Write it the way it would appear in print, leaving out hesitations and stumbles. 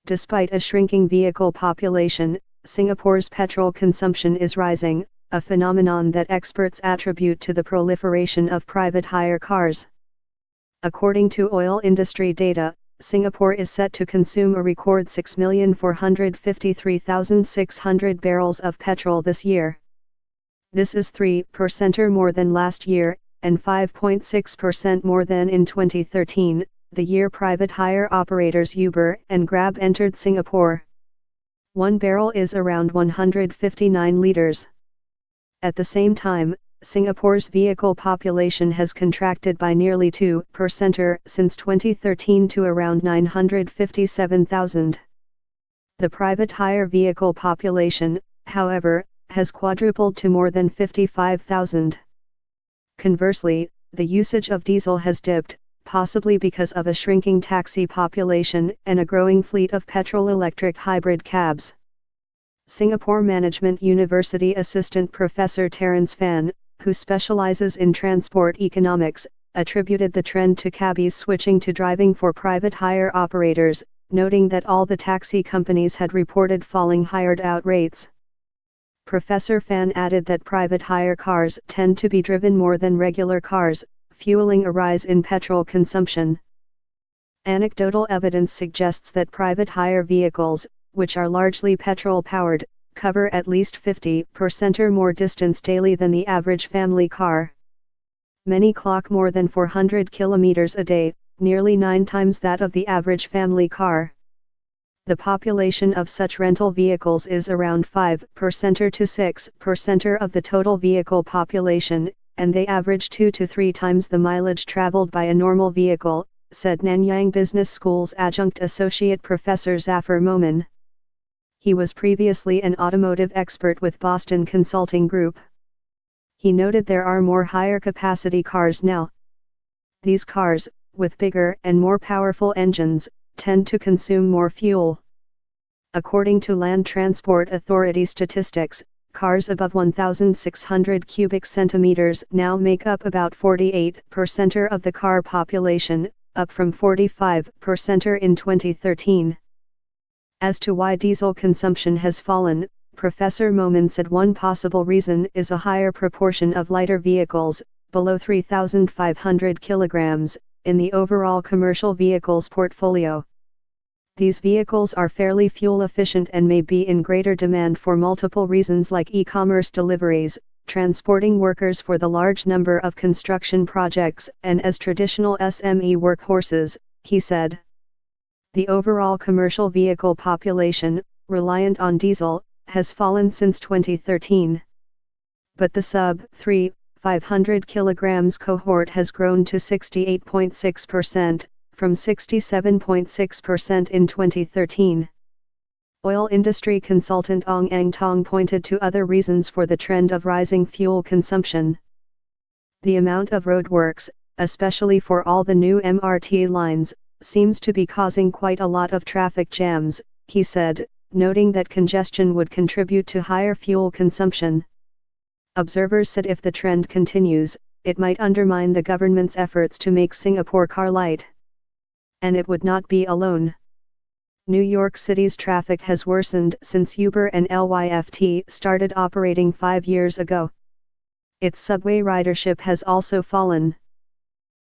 Despite a shrinking vehicle population, Singapore's petrol consumption is rising, a phenomenon that experts attribute to the proliferation of private hire cars. According to oil industry data, Singapore is set to consume a record 6,453,600 barrels of petrol this year. This is 3% more than last year, and 5.6% more than in 2013, the year private hire operators Uber and Grab entered Singapore. 1 barrel is around 159 liters. At the same time, Singapore's vehicle population has contracted by nearly 2% since 2013 to around 957,000. The private hire vehicle population, however, has quadrupled to more than 55,000. Conversely, the usage of diesel has dipped, possibly because of a shrinking taxi population and a growing fleet of petrol-electric hybrid cabs. Singapore Management University Assistant Professor Terence Phan, who specializes in transport economics, attributed the trend to cabbies switching to driving for private hire operators, noting that all the taxi companies had reported falling hired-out rates. Professor Phan added that private hire cars tend to be driven more than regular cars, fueling a rise in petrol consumption. Anecdotal evidence suggests that private hire vehicles, which are largely petrol-powered, cover at least 50% or more distance daily than the average family car. Many clock more than 400 kilometers a day, nearly 9 times that of the average family car. The population of such rental vehicles is around 5% to 6% of the total vehicle population, and they average 2 to 3 times the mileage traveled by a normal vehicle, said Nanyang Business School's adjunct associate professor Zafar Momin. He was previously an automotive expert with Boston Consulting Group. He noted there are more higher capacity cars now. These cars, with bigger and more powerful engines, tend to consume more fuel. According to Land Transport Authority statistics, cars above 1,600 cubic centimeters now make up about 48% of the car population, up from 45% in 2013. As to why diesel consumption has fallen, Professor Momin said one possible reason is a higher proportion of lighter vehicles, below 3,500 kilograms, in the overall commercial vehicles portfolio. These vehicles are fairly fuel efficient and may be in greater demand for multiple reasons like e-commerce deliveries, transporting workers for the large number of construction projects, and as traditional SME workhorses, he said. The overall commercial vehicle population, reliant on diesel, has fallen since 2013. But the sub-3, 500 kilograms cohort has grown to 68.6%, from 67.6% in 2013. Oil industry consultant Ong Ang Tong pointed to other reasons for the trend of rising fuel consumption. The amount of roadworks, especially for all the new MRT lines, seems to be causing quite a lot of traffic jams, he said, noting that congestion would contribute to higher fuel consumption. Observers said if the trend continues, it might undermine the government's efforts to make Singapore car light. And it would not be alone. New York City's traffic has worsened since Uber and Lyft started operating 5 years ago. Its subway ridership has also fallen.